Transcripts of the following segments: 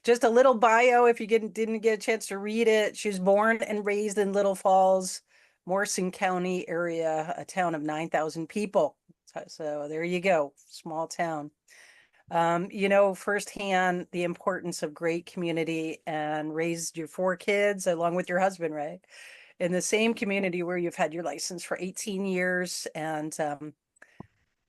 just a little bio if you didn't get a chance to read it. She was born and raised in Little Falls, Morrison County area, a town of 9,000 people. So there you go, small town. You know firsthand the importance of great community and raised your 4 kids along with your husband, right? In the same community where you've had your license for 18 years. And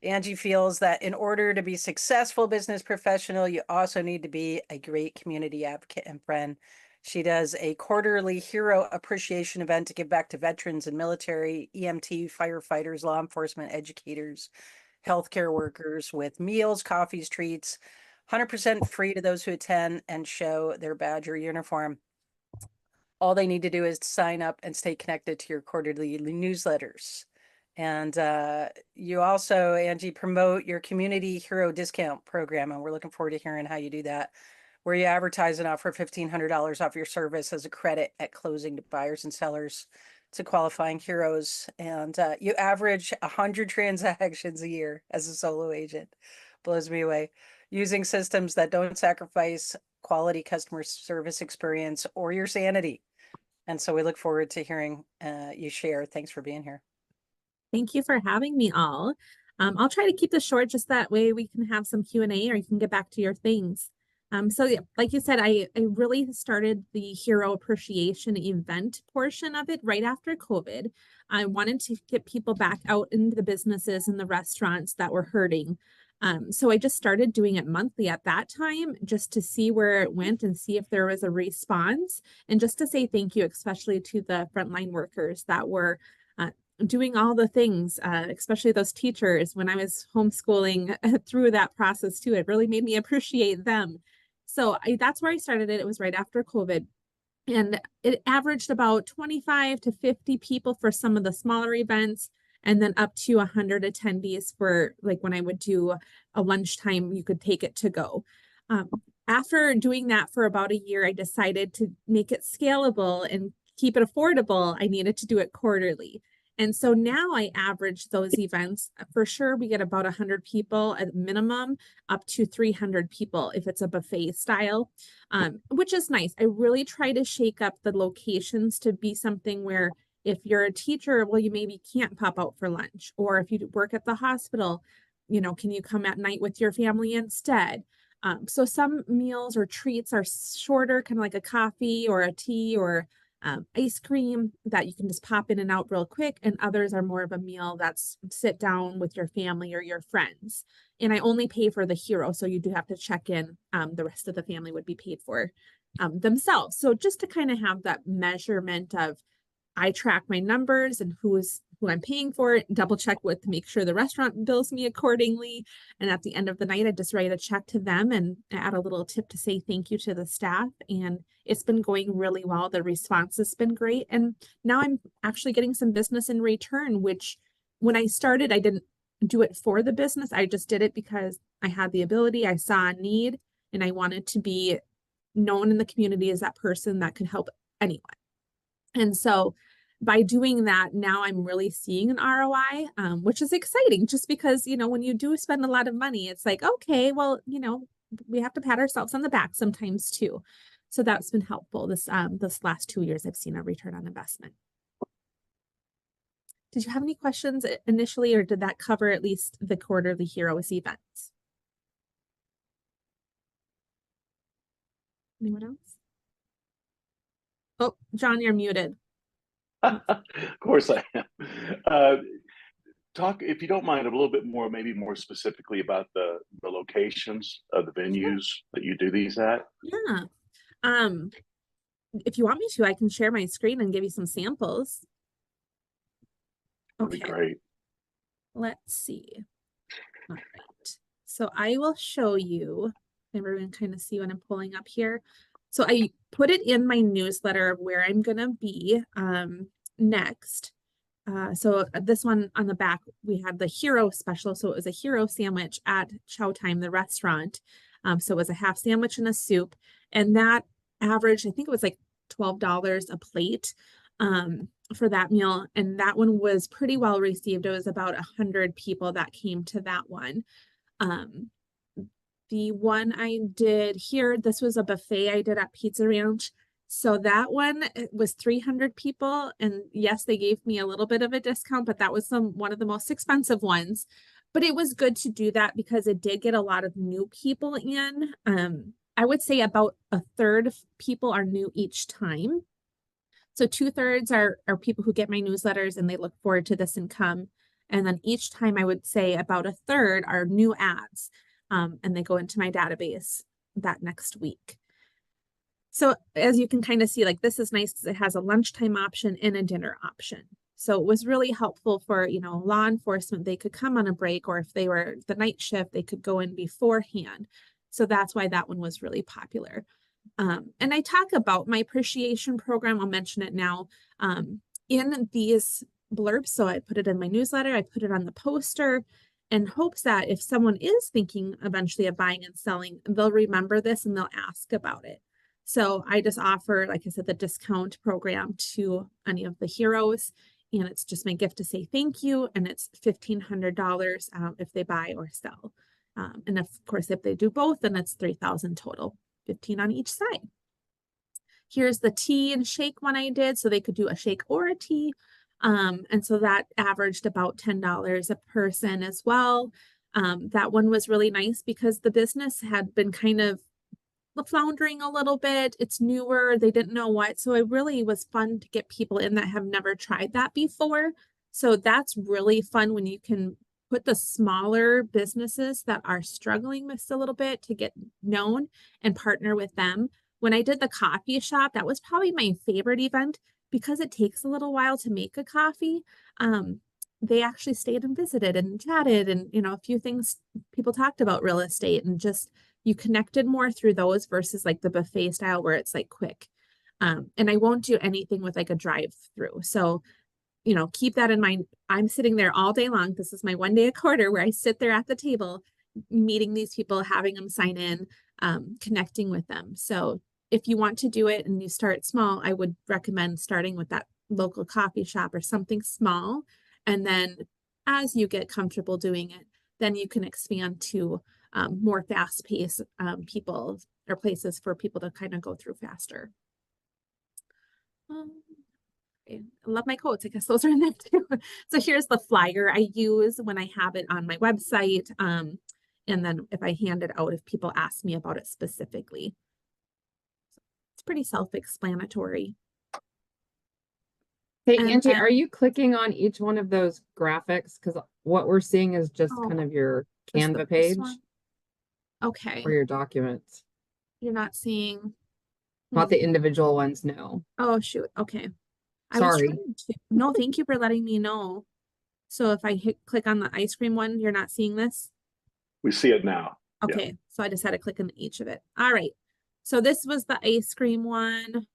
Angie feels that in order to be successful business professional, you also need to be a great community advocate and friend. She does a quarterly hero appreciation event to give back to veterans and military, EMT, firefighters, law enforcement, educators, healthcare workers with meals, coffees, treats, 100% free to those who attend and show their badge or uniform. All they need to do is sign up and stay connected to your quarterly newsletters. And you also, Angie, promote your community hero discount program. And we're looking forward to hearing how you do that, where you advertise and offer $1,500 off your service as a credit at closing to buyers and sellers to qualifying heroes. And you average 100 transactions a year as a solo agent. Blows me away. Using systems that don't sacrifice quality customer service experience or your sanity. And so we look forward to hearing you share. Thanks for being here. Thank you for having me all. I'll try to keep this short, just that way we can have some Q&A or you can get back to your things. So yeah, like you said, I really started the hero appreciation event portion of it right after COVID. I wanted to get people back out into the businesses and the restaurants that were hurting. So I just started doing it monthly at that time, just to see where it went and see if there was a response, and just to say thank you, especially to the frontline workers that were doing all the things, especially those teachers when I was homeschooling through that process too. It really made me appreciate them. So that's where I started it. It was right after COVID. And it averaged about 25 to 50 people for some of the smaller events, and then up to 100 attendees for like when I would do a lunchtime, you could take it to go. After doing that for about a year, I decided to make it scalable and keep it affordable. I needed to do it quarterly. And so now I average those events. For sure, we get about 100 people at minimum, up to 300 people if it's a buffet style, which is nice. I really try to shake up the locations to be something where if you're a teacher, well, you maybe can't pop out for lunch. Or if you work at the hospital, you know, can you come at night with your family instead? So some meals or treats are shorter, kind of like a coffee or a tea or ice cream that you can just pop in and out real quick, and others are more of a meal that's sit down with your family or your friends. And I only pay for the hero, so you do have to check in. The rest of the family would be paid for themselves. So just to kind of have that measurement of, I track my numbers and who I'm paying for it, double check with to make sure the restaurant bills me accordingly. And at the end of the night, I just write a check to them and add a little tip to say thank you to the staff. And it's been going really well. The response has been great. And now I'm actually getting some business in return, which when I started, I didn't do it for the business. I just did it because I had the ability, I saw a need, and I wanted to be known in the community as that person that could help anyone. And so by doing that, now I'm really seeing an ROI, which is exciting just because, you know, when you do spend a lot of money, it's like, okay, well, you know, we have to pat ourselves on the back sometimes too. So that's been helpful. This last 2 years, I've seen a return on investment. Did you have any questions initially, or did that cover at least the quarterly Heroes events? Anyone else? Oh, John, you're muted. Of course I am. Talk, if you don't mind, a little bit more, maybe more specifically about the locations of the venues that you do these at. Yeah. If you want me to, I can share my screen and give you some samples. That'd be great. Let's see. All right. So I will show you. Everyone kind of see what I'm pulling up here. So I put it in my newsletter of where I'm going to be next. So this one on the back, we had the hero special. So it was a hero sandwich at Chow Time, the restaurant. So it was a half sandwich and a soup. And that averaged, I think it was like $12 a plate for that meal. And that one was pretty well received. It was about 100 people that came to that one. The one I did here, this was a buffet I did at Pizza Ranch. So that one, it was 300 people. And yes, they gave me a little bit of a discount, but that was one of the most expensive ones. But it was good to do that because it did get a lot of new people in. I would say about a third of people are new each time. So 2/3 are people who get my newsletters and they look forward to this and come. And then each time I would say about a third are new ads. And they go into my database that next week. So as you can kind of see, like this is nice because it has a lunchtime option and a dinner option. So it was really helpful for, you know, law enforcement. They could come on a break, or if they were the night shift, they could go in beforehand. So that's why that one was really popular. And I talk about my appreciation program. I'll mention it now in these blurbs. So I put it in my newsletter, I put it on the poster, in hopes that if someone is thinking eventually of buying and selling, they'll remember this and they'll ask about it. So I just offer, like I said, the discount program to any of the heroes. And it's just my gift to say thank you. And it's $1,500 if they buy or sell. And of course, if they do both, then it's $3,000 total, 15 on each side. Here's the tea and shake one I did. So they could do a shake or a tea. And so that averaged about $10 a person as well. That one was really nice because the business had been kind of floundering a little bit. It's newer. They didn't know what. So it really was fun to get people in that have never tried that before. So that's really fun when you can put the smaller businesses that are struggling just a little bit to get known and partner with them. When I did the coffee shop, that was probably my favorite event because it takes a little while to make a coffee. They actually stayed and visited and chatted, and you know, a few things people talked about real estate, and just you connected more through those versus like the buffet style where it's like quick. And I won't do anything with like a drive through. So, you know, keep that in mind. I'm sitting there all day long. This is my one day a quarter where I sit there at the table, meeting these people, having them sign in, connecting with them. So if you want to do it and you start small, I would recommend starting with that local coffee shop or something small. And then as you get comfortable doing it, then you can expand to more fast-paced people or places for people to kind of go through faster. Okay. I love my quotes. I guess those are in there too. So here's the flyer I use when I have it on my website. And then if I hand it out, if people ask me about it specifically. It's pretty self-explanatory. Hey, And Angie, then- are you clicking on each one of those graphics? Because what we're seeing is just Oh, kind of your just Canva this page one? Okay. or your documents, You're not seeing. not the individual ones, no. Oh, shoot. Okay. I was Sorry. trying to. No, thank you for letting me know. So if I click on the ice cream one, you're not seeing this? We see it now. Yeah. Okay. So I just had to click on each of it. All right. So this was the ice cream one.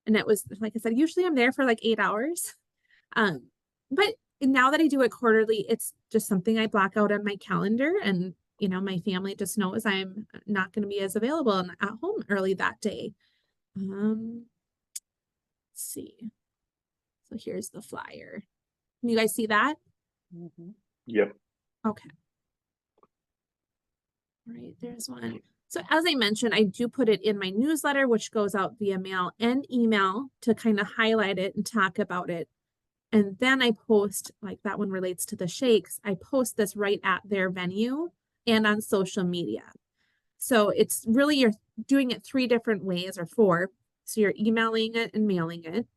And it was, like I said, usually I'm there for like 8 hours. But now that I do it quarterly, it's just something I block out on my calendar. And, you know, my family just knows I'm not going to be as available and at home early that day. Let's see. So here's the flyer. Can you guys see that? Mm-hmm. Yep. Okay. All right, there's one. So as I mentioned, I do put it in my newsletter, which goes out via mail and email to kind of highlight it and talk about it. And then I post, like that one relates to the shakes, I post this right at their venue and on social media. So it's really, you're doing it 3 different ways or 4. So you're emailing it and mailing it.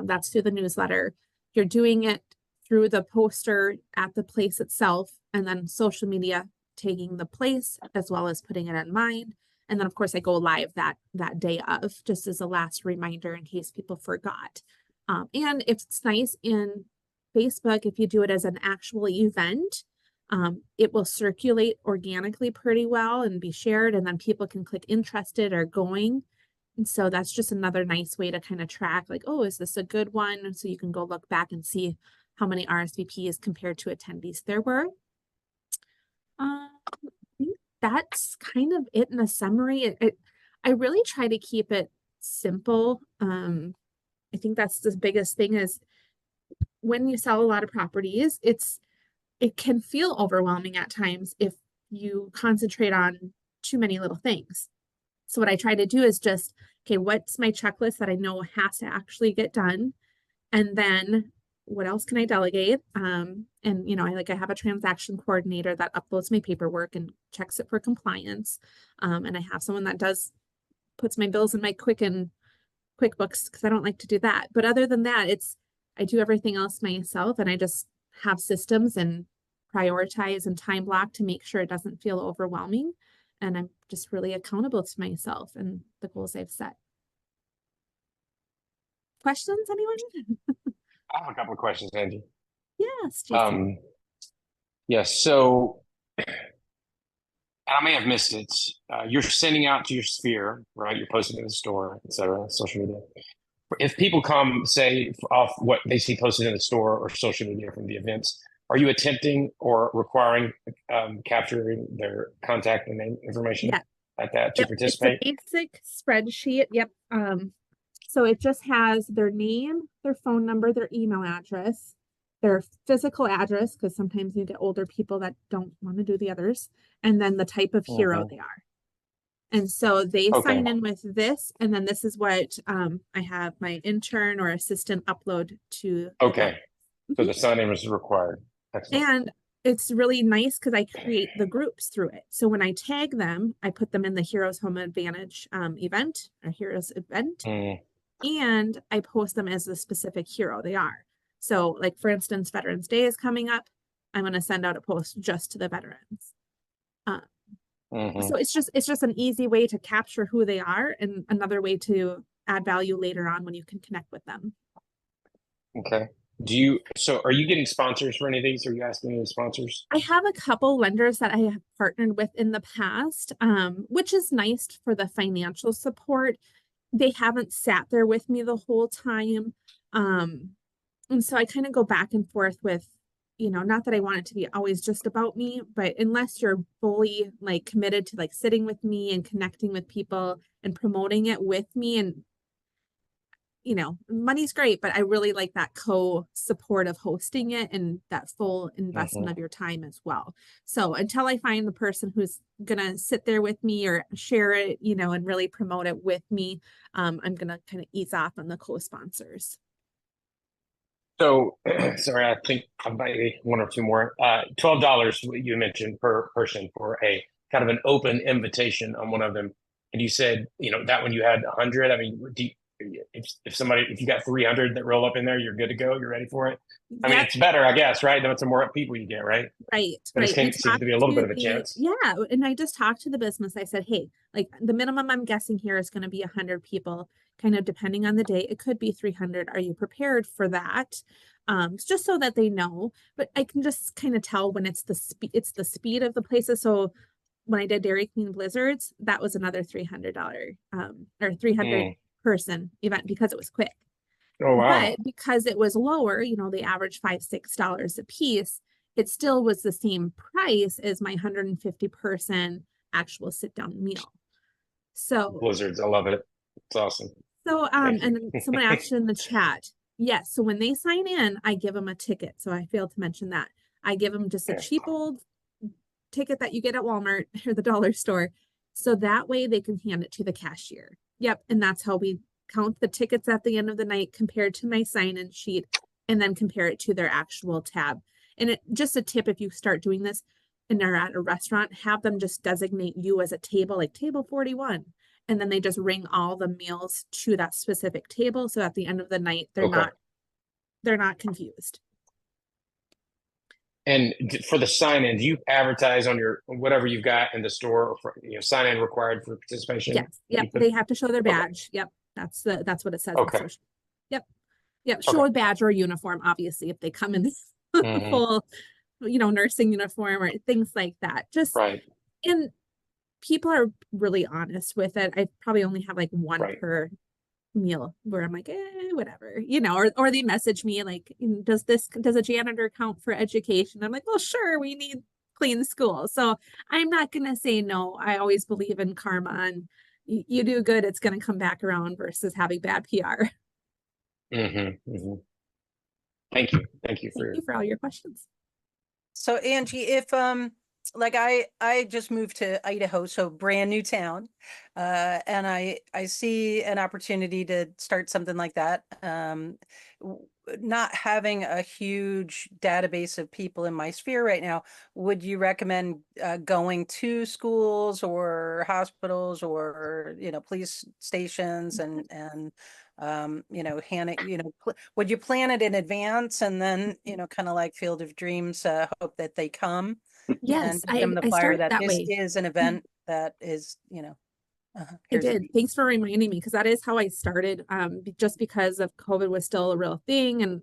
That's through the newsletter. You're doing it through the poster at the place itself, and then social media, taking the place as well as putting it on mine. And then of course I go live that day of, just as a last reminder in case people forgot. And if it's nice in Facebook, if you do it as an actual event, it will circulate organically pretty well and be shared, and then people can click interested or going. And so that's just another nice way to kind of track, like, oh, is this a good one? So you can go look back and see how many RSVPs compared to attendees there were. I think that's kind of it in a summary. I really try to keep it simple. I think that's the biggest thing is when you sell a lot of properties, it can feel overwhelming at times if you concentrate on too many little things. So what I try to do is just, okay, what's my checklist that I know has to actually get done? And then what else can I delegate? And I have a transaction coordinator that uploads my paperwork and checks it for compliance. And I have someone that puts my bills in my QuickBooks because I don't like to do that. But other than that, I do everything else myself, and I just have systems and prioritize and time block to make sure it doesn't feel overwhelming. And I'm just really accountable to myself and the goals I've set. Questions, anyone? I have a couple of questions, Angie. Yes, Jason. Yes, so I may have missed it. You're sending out to your sphere, right? You're posting in the store, et cetera, social media. If people come, say, off what they see posted in the store or social media from the events, are you attempting or requiring capturing their contact and name information at that to participate? It's a basic spreadsheet. Yep. So it just has their name, their phone number, their email address, their physical address, because sometimes you get older people that don't want to do the others, and then the type of hero they are. And so they sign in with this, and then this is what I have my intern or assistant upload to. Okay. So the sign-in is required. Excellent. And it's really nice because I create the groups through it. So when I tag them, I put them in the Heroes Home Advantage event or Heroes event. And I post them as the specific hero they are. So like, for instance, Veterans Day is coming up. I'm going to send out a post just to the veterans. So it's just an easy way to capture who they are and another way to add value later on when you can connect with them. Okay. So are you getting sponsors for any of these? Are you asking any sponsors? I have a couple lenders that I have partnered with in the past, which is nice for the financial support. They haven't sat there with me the whole time. And so I kind of go back and forth with, not that I want it to be always just about me, but unless you're fully like committed to like sitting with me and connecting with people and promoting it with me, and money's great, but I really like that co-support of hosting it and that full investment of your time as well. So until I find the person who's gonna sit there with me or share it, and really promote it with me, I'm gonna kind of ease off on the co-sponsors. So, sorry, I think I might be one or two more. $12 you mentioned per person for a kind of an open invitation on one of them, and you said that when you had 100. I mean, if you got 300 that roll up in there, you're good to go. You're ready for it. I mean, it's better, I guess, right? Though it's the more people you get, right? Right. But it seems to be a little bit of a chance. Yeah, and I just talked to the business. I said, hey, like the minimum I'm guessing here is going to be 100 people. Kind of depending on the day, it could be 300. Are you prepared for that? Just so that they know. But I can just kind of tell when it's the speed of the places. So when I did Dairy Queen Blizzards, that was another $300 or 300 person event because it was quick. Oh wow. But because it was lower, they average $5-6 a piece, it still was the same price as my 150 person actual sit down meal. So Blizzards, I love it. It's awesome. So and someone asked in the chat, yes, so when they sign in, I give them a ticket. So I failed to mention that. I give them just a cheap old ticket that you get at Walmart or the dollar store. So that way they can hand it to the cashier. Yep. And that's how we count the tickets at the end of the night compared to my sign-in sheet, and then compare it to their actual tab. And just a tip, if you start doing this and they're at a restaurant, have them just designate you as a table, like table 41. And then they just ring all the meals to that specific table. So at the end of the night, they're not confused. And for the sign-in, do you advertise on your whatever you've got in the store? For, sign-in required for participation. Yes. Yep. They have to show their badge. Yep. That's what it says. Okay. Yep. Show a badge or a uniform. Obviously, if they come in full, nursing uniform or things like that. Just right. And people are really honest with it. I probably only have like one per meal where I'm like, whatever, or they message me like, does a janitor count for education? I'm like, well, sure, we need clean schools. So I'm not going to say no. I always believe in karma, and you do good, it's going to come back around versus having bad PR. Thank you. Thank you for all your questions. So Angie, if like I just moved to Idaho, so brand new town. And I see an opportunity to start something like that. Not having a huge database of people in my sphere right now, would you recommend going to schools or hospitals or, police stations and would you plan it in advance and then, kind of like Field of Dreams, hope that they come? Yes, And give them the I flyer started that that this way. is an event that is, I here's the did. fee. Thanks for reminding me, because that is how I started. Just because of COVID was still a real thing, and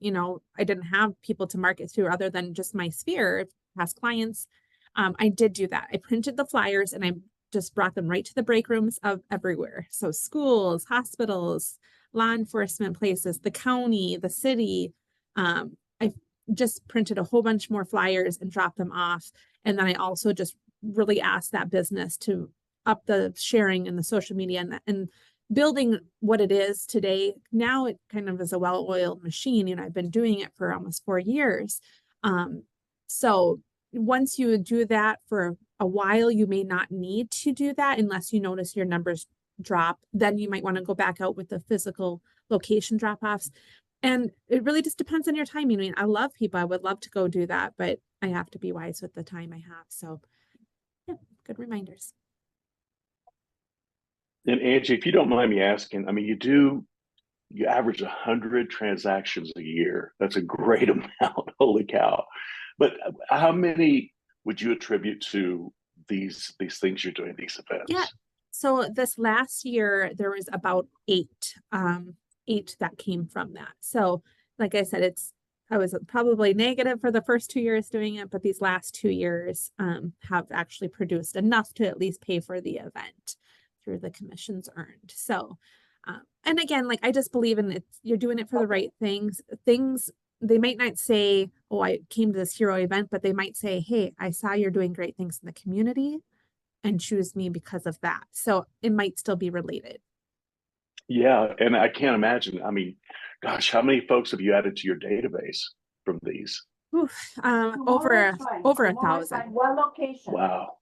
I didn't have people to market to other than just my sphere, past clients. I did do that. I printed the flyers and I just brought them right to the break rooms of everywhere. So schools, hospitals, law enforcement places, the county, the city. I just printed a whole bunch more flyers and dropped them off. And then I also just really asked that business to up the sharing and the social media and building what it is today. Now it kind of is a well-oiled machine. I've been doing it for almost 4 years. So once you do that for a while, you may not need to do that unless you notice your numbers drop. Then you might want to go back out with the physical location drop-offs. And it really just depends on your timing. I mean, I love people. I would love to go do that, but I have to be wise with the time I have. So yeah, good reminders. And Angie, if you don't mind me asking, I mean, you average 100 transactions a year. That's a great amount. Holy cow. But how many would you attribute to these things you're doing, these events? Yeah. So this last year, there was about 8 that came from that. So like I said, I was probably negative for the first 2 years doing it, but these last 2 years have actually produced enough to at least pay for the event through the commissions earned. So, and again, like I just believe in it. You're doing it for the right things. They might not say, oh, I came to this hero event, but they might say, hey, I saw you're doing great things in the community and choose me because of that. So it might still be related. Yeah, and I can't imagine. I mean, gosh, how many folks have you added to your database from these? Oof, over 1,000. One location. Wow.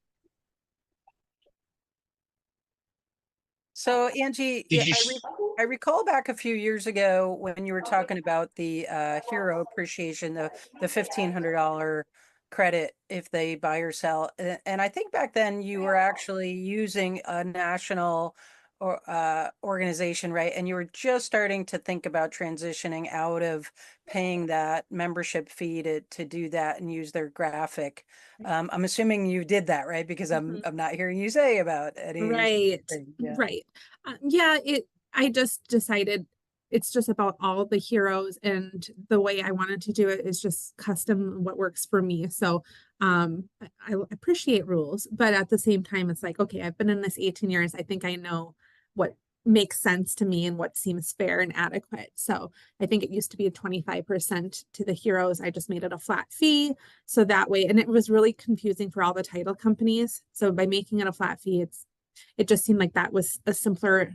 So Angie, Did yeah, you? I recall back a few years ago when you were talking about the hero appreciation, the $1,500 credit if they buy or sell. And I think back then you were actually using a national or organization, right? And you were just starting to think about transitioning out of paying that membership fee to do that and use their graphic. I'm assuming you did that, right? Because I'm not hearing you say about any. Right. Yeah. Right. Yeah, I just decided it's just about all the heroes, and the way I wanted to do it is just custom what works for me. So I appreciate rules, but at the same time, it's like, okay, I've been in this 18 years. I think I know what makes sense to me and what seems fair and adequate. So I think it used to be a 25% to the heroes. I just made it a flat fee. So that way, and it was really confusing for all the title companies. So by making it a flat fee, it just seemed like that was a simpler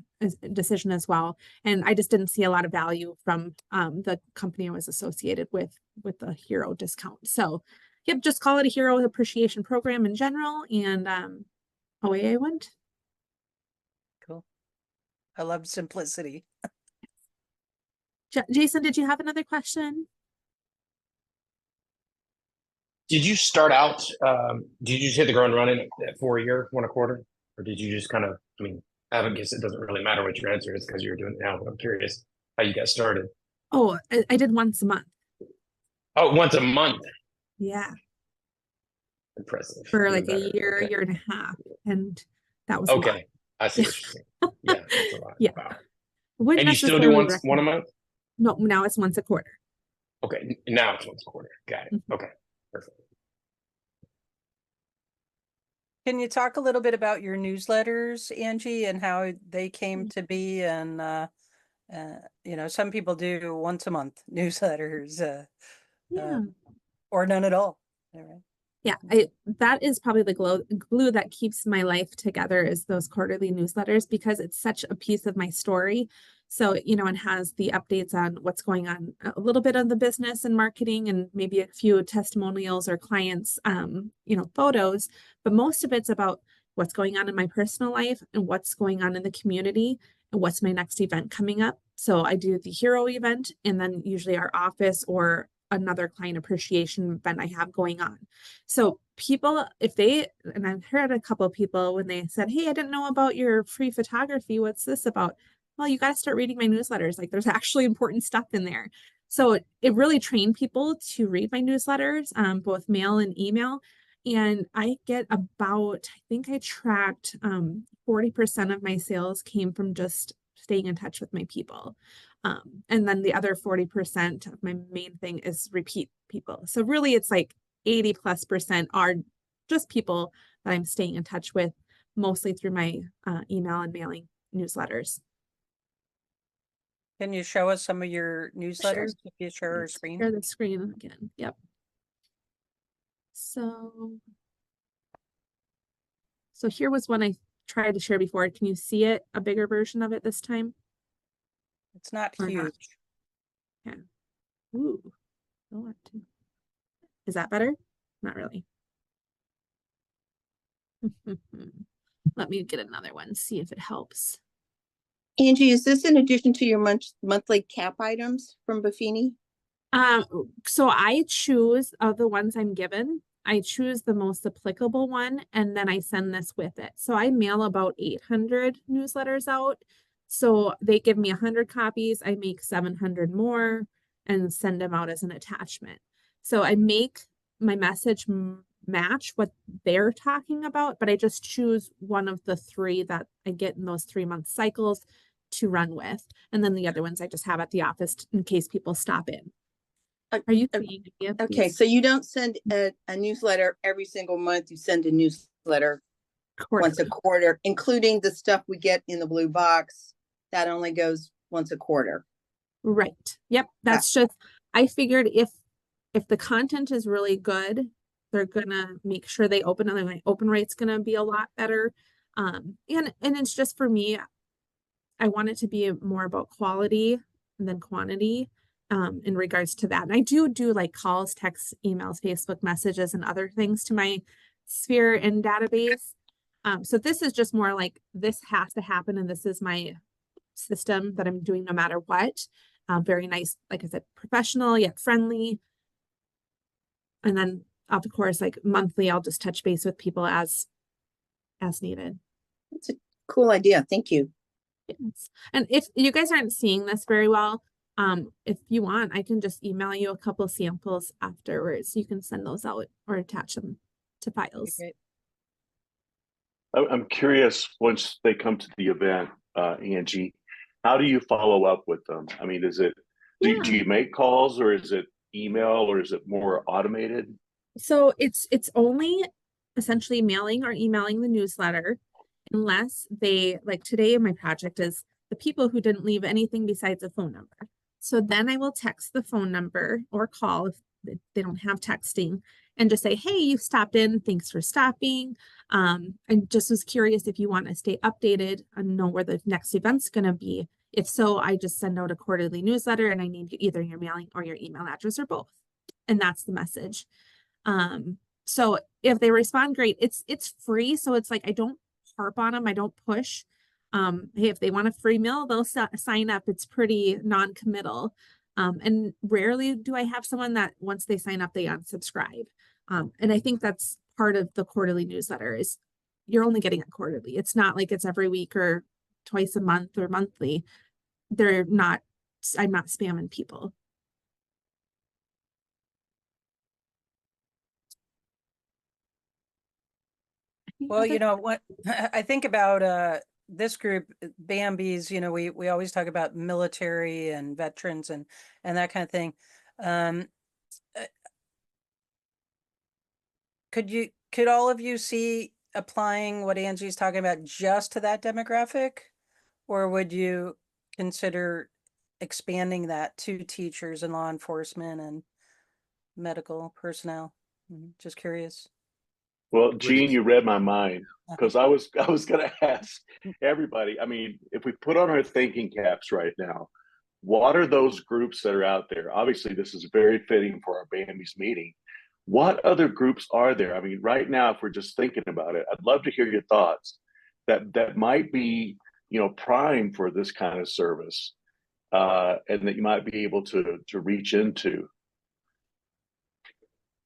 decision as well. And I just didn't see a lot of value from the company I was associated with the hero discount. So yep, just call it a hero appreciation program in general. And away I went. Cool. I love simplicity. Jason, did you have another question? Did you start out? Did you just hit the ground running at 4 a year, 1 a quarter, or did you just kind of? I mean, I guess it doesn't really matter what your answer is because you're doing it now. But I'm curious how you got started. Oh, I did once a month. Oh, once a month. Yeah, Impressive. for like Even a better. year, Okay. year and a half, and that was a lot. Okay, I see what you're saying. Yeah, that's a lot. Yeah. Wow. Wouldn't And you still do necessarily one a recommend- month? No, now it's once a quarter. Okay, now it's once a quarter. Got it. Mhm. Okay, perfect. Can you talk a little bit about your newsletters, Angie, and how they came to be? And some people do once a month newsletters, Yeah. or none at all. All right. Yeah, that is probably the glue that keeps my life together, is those quarterly newsletters, because it's such a piece of my story. So, and has the updates on what's going on, a little bit of the business and marketing, and maybe a few testimonials or clients, photos, but most of it's about what's going on in my personal life and what's going on in the community and what's my next event coming up. So I do the hero event and then usually our office or another client appreciation event I have going on. So people, and I've heard a couple of people when they said, hey, I didn't know about your free photography. What's this about? Well, you got to start reading my newsletters. Like there's actually important stuff in there. So it really trained people to read my newsletters, both mail and email. And I get about, I think I tracked 40% of my sales came from just staying in touch with my people. And then the other 40% of my main thing is repeat people. So really it's like 80+% are just people that I'm staying in touch with, mostly through my email and mailing newsletters. Can you show us some of your newsletters if you share our screen? Share the screen again. Yep. So here was one I tried to share before. Can you see it? A bigger version of it this time? It's not Or huge. not? Yeah. Ooh. Is that better? Not really. Let me get another one, see if it helps. Angie, is this in addition to your monthly cap items from Buffini? So I choose of the ones I'm given, I choose the most applicable one, and then I send this with it. So I mail about 800 newsletters out. So they give me 100 copies, I make 700 more and send them out as an attachment. So I make my message match what they're talking about, but I just choose one of the 3 that I get in those 3-month cycles to run with. And then the other ones I just have at the office in case people stop in. Are you seeing any of Okay, these? so you don't send a newsletter every single month. You send a newsletter once a quarter, including the stuff we get in the blue box. That only goes once a quarter. Right. Yep. That's just, I figured if the content is really good, they're gonna make sure they open, and my open rate's gonna be a lot better. And it's just for me, I want it to be more about quality than quantity in regards to that. And I do like calls, texts, emails, Facebook messages, and other things to my sphere and database. So this is just more like this has to happen, and this is my system that I'm doing no matter what. Very nice, like I said, professional yet friendly. And then of course, like monthly, I'll just touch base with people as needed. That's a cool idea. Thank you. Yes. And if you guys aren't seeing this very well, if you want, I can just email you a couple samples afterwards. You can send those out or attach them to files. Great. I'm curious, once they come to the event, Angie, how do you follow up with them? I mean, is it, do you make calls, or is it email, or is it more automated? So it's only essentially mailing or emailing the newsletter, unless they, like today, my project is the people who didn't leave anything besides a phone number. So then I will text the phone number or call if they don't have texting, and just say, hey, you stopped in, thanks for stopping. And just was curious if you want to stay updated and know where the next event's going to be. If so, I just send out a quarterly newsletter, and I need either your mailing or your email address or both. And that's the message. So if they respond, great. It's free. So it's like, I don't harp on them. I don't push. Hey, if they want a free meal, they'll sign up. It's pretty non-committal. And rarely do I have someone that once they sign up, they unsubscribe. And I think that's part of the quarterly newsletter is you're only getting it quarterly. It's not like it's every week or twice a month or monthly. I'm not spamming people. Well, you know what, I think about this group, BAAMBES, you know, we always talk about military and veterans and that kind of thing. Could all of you see applying what Angie's talking about just to that demographic? Or would you consider expanding that to teachers and law enforcement and medical personnel? Just curious. Well, Gene, you read my mind because I was going to ask everybody. I mean, if we put on our thinking caps right now, what are those groups that are out there? Obviously, this is very fitting for our BAAMBES meeting. What other groups are there? I mean, right now, if we're just thinking about it, I'd love to hear your thoughts that might be, prime for this kind of service, and that you might be able to reach into.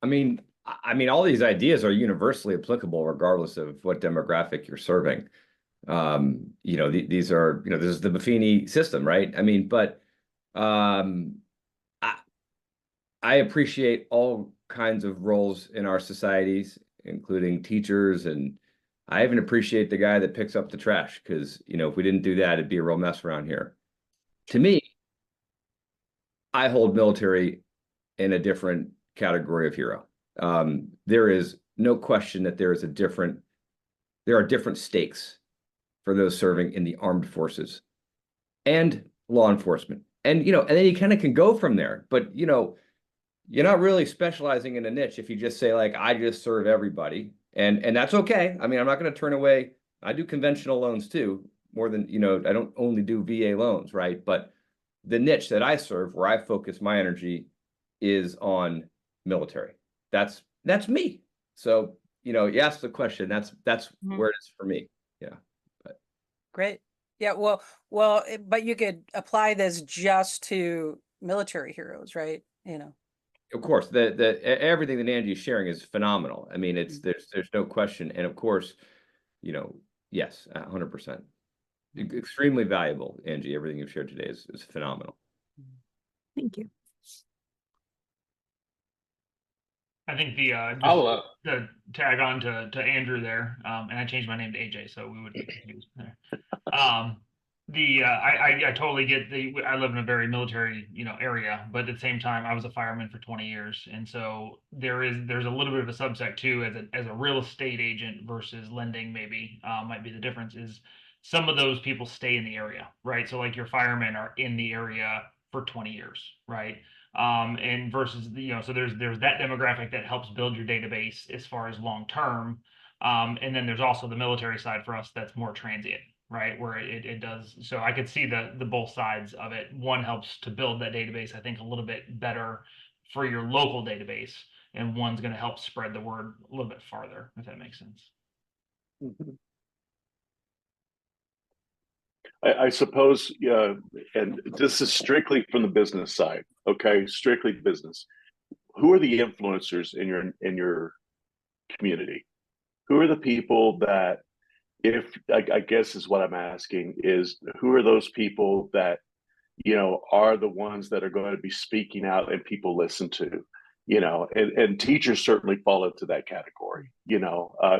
I mean, all these ideas are universally applicable regardless of what demographic you're serving. These are, this is the Buffini system, right? I mean, but I appreciate all kinds of roles in our societies, including teachers, and I even appreciate the guy that picks up the trash because, if we didn't do that, it'd be a real mess around here. To me, I hold military in a different category of hero. There is no question that there are different stakes for those serving in the armed forces and law enforcement. And, and then you kind of can go from there, but, you're not really specializing in a niche if you just say, like, I just serve everybody. And that's okay. I mean, I'm not going to turn away. I do conventional loans too, more than, I don't only do VA loans, right? But the niche that I serve, where I focus my energy, is on military. That's me. So, you ask the question, that's where it is for me. Yeah. Great. Yeah. Well, but you could apply this just to military heroes, right? Of course, the everything that Angie is sharing is phenomenal. I mean, there's no question. And of course, yes, 100%. Extremely valuable, Angie. Everything you've shared today is phenomenal. Thank you. I think the tag on to Andrew there, and I changed my name to AJ, so we would be confused there. I totally get I live in a very military, area, but at the same time, I was a fireman for 20 years. And so there's a little bit of a subsect too, as a real estate agent versus lending, maybe, might be the difference is some of those people stay in the area, right? So like your firemen are in the area for 20 years, right? And versus, so there's that demographic that helps build your database as far as long-term. And then there's also the military side for us that's more transient, right? Where it does. So I could see the both sides of it. One helps to build that database, I think, a little bit better for your local database, and one's going to help spread the word a little bit farther, if that makes sense. Mm-hmm. I suppose, and this is strictly from the business side, okay? Strictly business. Who are the influencers in your community? Who are the people that, if I guess is what I'm asking, is who are those people that are the ones that are going to be speaking out and people listen to? And teachers certainly fall into that category.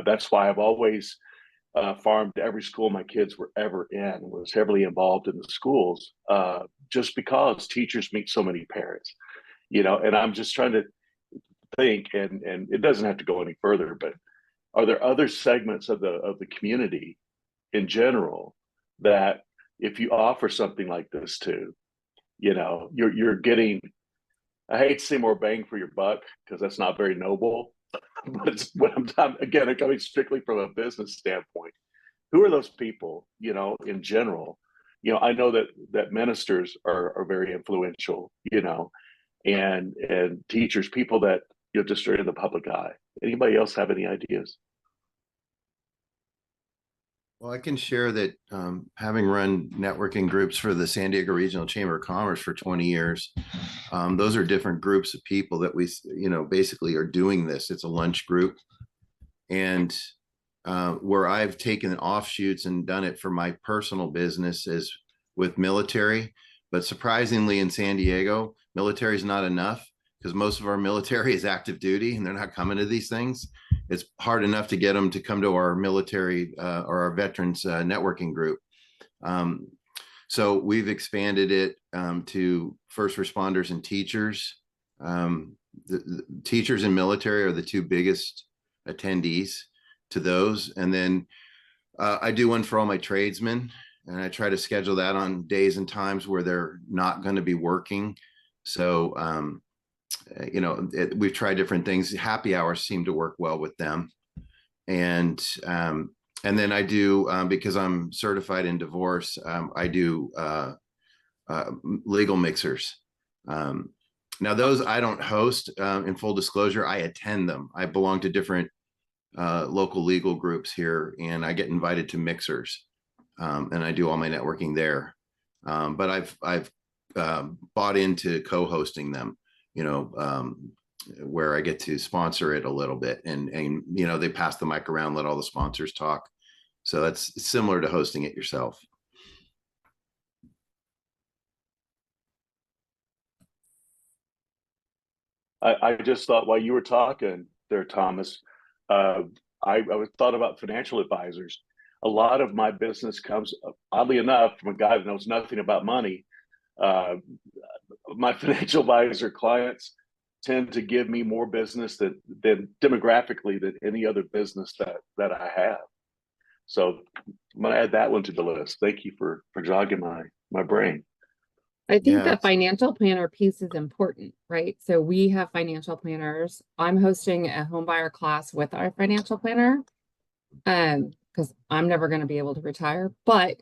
That's why I've always farmed every school my kids were ever in, was heavily involved in the schools, just because teachers meet so many parents, and I'm just trying to think, and it doesn't have to go any further, but are there other segments of the community in general that if you offer something like this to, you're getting, I hate to say more bang for your buck because that's not very noble, but it's what I'm coming strictly from a business standpoint. Who are those people, in general? I know that ministers are very influential, and teachers, people that just are in the public eye. Anybody else have any ideas? Well, I can share that having run networking groups for the San Diego Regional Chamber of Commerce for 20 years, those are different groups of people that we, basically are doing this. It's a lunch group. And where I've taken offshoots and done it for my personal business is with military. But surprisingly, in San Diego, military is not enough because most of our military is active duty and they're not coming to these things. It's hard enough to get them to come to our military or our veterans networking group. So we've expanded it to first responders and teachers. The teachers and military are the two biggest attendees to those. And then I do one for all my tradesmen, and I try to schedule that on days and times where they're not going to be working. So, we've tried different things. Happy hours seem to work well with them. And then I do, because I'm certified in divorce, I do legal mixers. Now those I don't host, in full disclosure, I attend them. I belong to different local legal groups here, and I get invited to mixers, and I do all my networking there. But I've bought into co-hosting them, where I get to sponsor it a little bit, and they pass the mic around, let all the sponsors talk. So that's similar to hosting it yourself. I just thought while you were talking there, Thomas, I thought about financial advisors. A lot of my business comes, oddly enough, from a guy that knows nothing about money. My financial advisor clients tend to give me more business than demographically than any other business that I have. So I'm going to add that one to the list. Thank you for jogging my brain. I think Yeah. the financial planner piece is important, right? So we have financial planners. I'm hosting a home buyer class with our financial planner, because I'm never going to be able to retire, but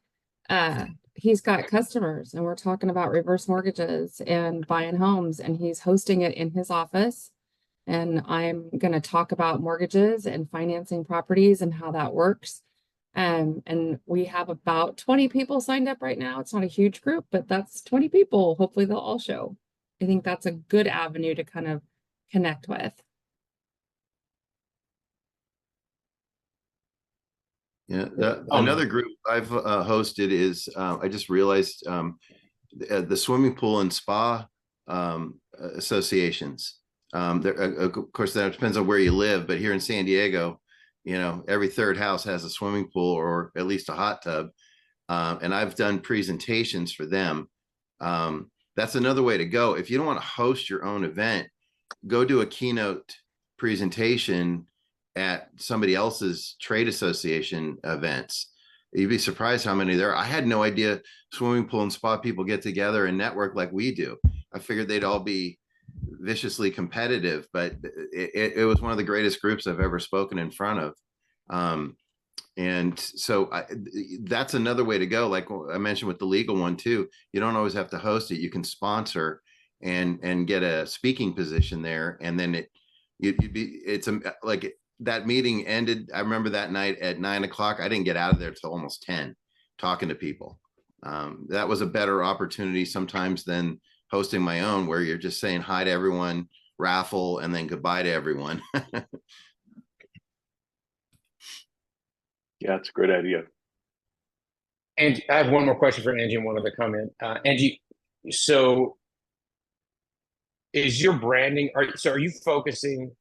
he's got customers, and we're talking about reverse mortgages and buying homes, and he's hosting it in his office. And I'm going to talk about mortgages and financing properties and how that works. And we have about 20 people signed up right now. It's not a huge group, but that's 20 people. Hopefully they'll all show. I think that's a good avenue to kind of connect with. Yeah, another group I've hosted is, I just realized, the swimming pool and spa associations. Of course, that depends on where you live, but here in San Diego, every third house has a swimming pool or at least a hot tub. And I've done presentations for them. That's another way to go. If you don't want to host your own event, go do a keynote presentation at somebody else's trade association events. You'd be surprised how many there are. I had no idea swimming pool and spa people get together and network like we do. I figured they'd all be viciously competitive, but it was one of the greatest groups I've ever spoken in front of. And so that's another way to go. Like I mentioned with the legal one too, you don't always have to host it. You can sponsor and get a speaking position there. And then that meeting ended. I remember that night at 9 o'clock, I didn't get out of there till almost 10 talking to people. That was a better opportunity sometimes than hosting my own, where you're just saying hi to everyone, raffle, and then goodbye to everyone. Yeah, it's a great idea. And I have one more question for Angie and one other comment. Angie, so is your branding, are you focusing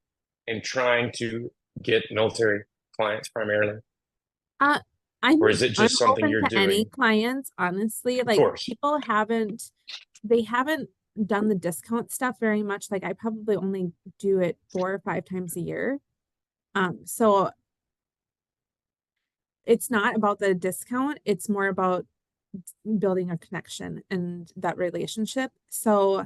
and trying to get military clients primarily? Or is it just something open you're to doing? any clients, honestly. Like people haven't done the discount stuff very much. Like I probably only do it 4 or 5 times a year. So it's not about the discount. It's more about building a connection and that relationship. So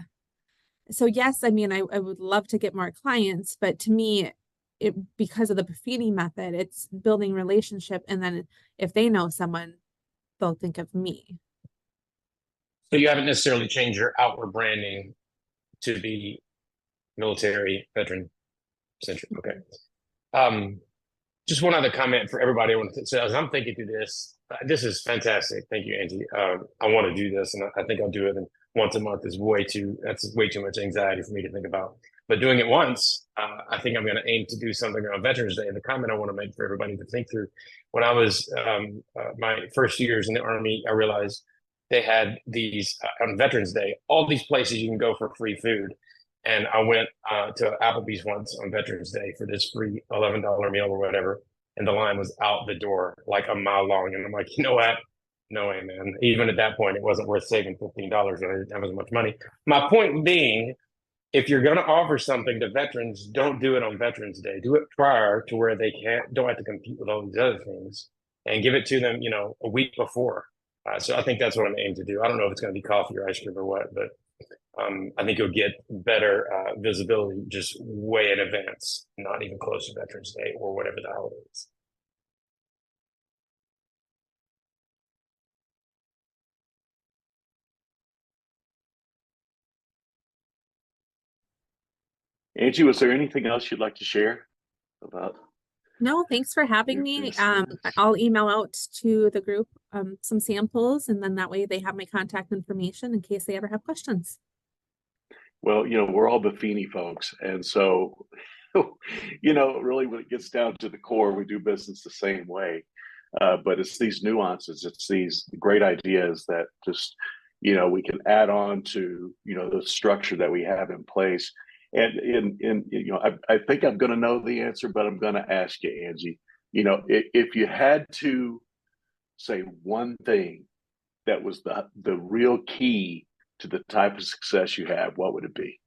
yes, I mean, I would love to get more clients, but to me, because of the Buffini method, it's building relationship. And then if they know someone, they'll think of me. So you haven't necessarily changed your outward branding to be military veteran centric. Okay. Just one other comment for everybody. I want to say, as I'm thinking through this, this is fantastic. Thank you, Angie. I want to do this, and I think I'll do it. And once a month is that's way too much anxiety for me to think about. But doing it once, I think I'm going to aim to do something on Veterans Day. And the comment I want to make for everybody to think through: when I was my first years in the Army, I realized they had these on Veterans Day, all these places you can go for free food. And I went to Applebee's once on Veterans Day for this free $11 meal or whatever. And the line was out the door like a mile long. And I'm like, you know what? No way, man. Even at that point, it wasn't worth saving $15. I didn't have as much money. My point being, if you're going to offer something to veterans, don't do it on Veterans Day. Do it prior to where they don't have to compete with all these other things, and give it to them, a week before. So I think that's what I'm aiming to do. I don't know if it's going to be coffee or ice cream or what, but I think you'll get better visibility just way in advance, not even close to Veterans Day or whatever the holiday is. Angie, was there anything else you'd like to share about? No, thanks for having your me. experience? I'll email out to the group some samples, and then that way they have my contact information in case they ever have questions. Well, we're all Buffini folks. And so, really when it gets down to the core, we do business the same way. But it's these nuances, it's these great ideas that just, we can add on to, the structure that we have in place. And I think I'm going to know the answer, but I'm going to ask you, Angie, if you had to say one thing that was the real key to the type of success you have, what would it be?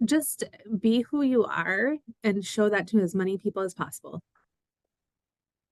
Just be who you are and show that to as many people as possible.